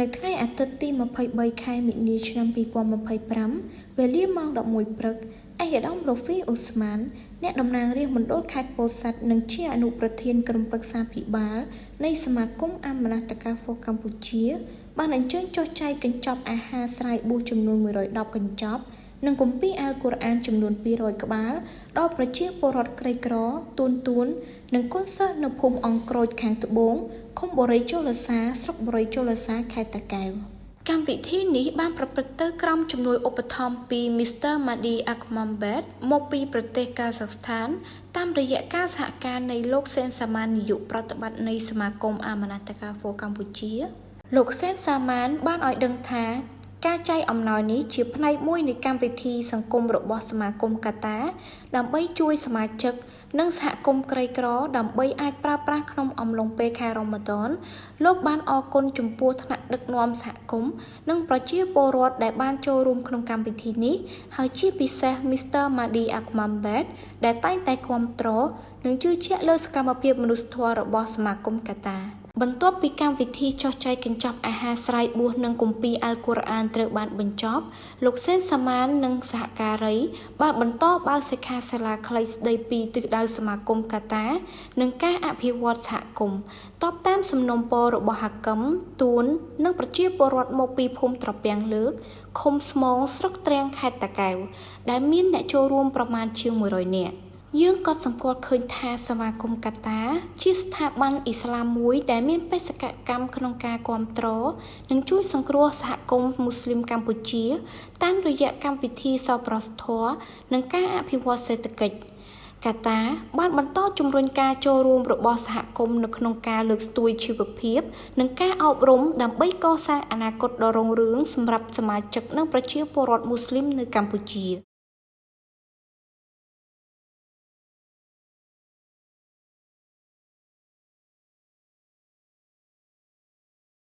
នៅថ្ងៃអាទិត្យទី23ខែមិនិនាឆ្នាំ2025វេលាម៉ោង11ព្រឹកឯកឧត្តមរ៉ូហ្វីអ៊ូស្មានអ្នកតំណាងរាស្ត្រមណ្ឌលខេត្តពោធិ៍សាត់និងជាអនុប្រធានក្រុមប្រឹក្សាភិបាលនៃសមាគមអាម៉ាណាតកាហ្វូកម្ពុជាបានអញ្ជើញចុះចែកកញ្ចប់អាហារស្រ័យបួសចំនួន110កញ្ចប់និងគម្ពីរអាល់កុរអានចំនួន200ក្បាលដល់ប្រជាពលរដ្ឋក្រីក្រទួននិងកូនសិស្សនៅភូមិអង្គក្រូចខាងត្បូងឃុំបូរីជលសាស្រុកបូរីជលសាខេត្តតាកែវកម្មវិធីនេះបានប្រព្រឹត្តទៅក្រោមជំនួយឧបត្ថម្ភពី Mr. Mahdi Ahmad មកពីប្រទេសកាហ្សាក់ស្ថានតាមរយៈការសហការនៃលោកសេនសាម៉ាននាយកប្រតិបត្តិនៃសមាគមអាម៉ាណាតកាហ្វូកម្ពុជាលោកសេនសាម៉ានបានឲ្យដឹងថាការចែកអំណោយនេះជាផ្នែកមួយនៃកម្មវិធីសង្គមរបស់សមាគមកាតាដើម្បីជួយសមាជិកនិងសហគមន៍ក្រីក្រដើម្បីអាចប្រើប្រាស់ក្នុងអំឡុងពេលខែរ៉ូម៉ាដនលោកបានអរគុណចំពោះថ្នាក់ដឹកនាំសហគមន៍និងប្រជាពលរដ្ឋដែលបានចូលរួមក្នុងកម្មវិធីនេះហើយជាពិសេស Mr. Mahdi Ahmad ដែលតែងតែគាំទ្រនិងជឿជាក់លើសកម្មភាពមនុស្សធម៌របស់សមាគមកាតាបន្ទាប់ពីកម្មវិធីចុះចែកកញ្ចប់អាហារស្រ័យបួសនិងគម្ពីរអាល់កុរអានត្រូវបានបញ្ចប់លោកសេនសាម៉ាននិងសហការីបានបន្តបើកសិក្ខាសាលាខ្លីស្ដីពីទិសដៅសមាគមកាតានិងការអភិវឌ្ឍសហគមន៍តបតាមសំណូមពររបស់ហគមទួននិងប្រជាពលរដ្ឋមកពីភូមិត្រពាំងលើកឃុំស្មងស្រុកទ្រាំងខេត្តតាកែវដែលមានអ្នកចូលរួមប្រមាណជាង100នាក់យើងក៏សម្គាល់ឃើញថាសមាគមកាតាជាស្ថាប័នអ៊ីស្លាមមួយដែលមានបេសកកម្មក្នុងការគាំទ្រនិងជួយសង្គ្រោះសហគមន៍មូស្លីមកម្ពុជាតាមរយៈកម្មវិធីសប្បុរសធម៌និងការអភិវឌ្ឍសេដ្ឋកិច្ចកាតាបានបន្តជំរុញការចូលរួមរបស់សហគមន៍នៅក្នុងការលើកស្ទួយជីវភាពនិងការអប់រំដើម្បីកសាងអនាគតដ៏រុងរឿងសម្រាប់សមាជិកនិងប្រជាពលរដ្ឋមូស្លីមនៅកម្ពុជា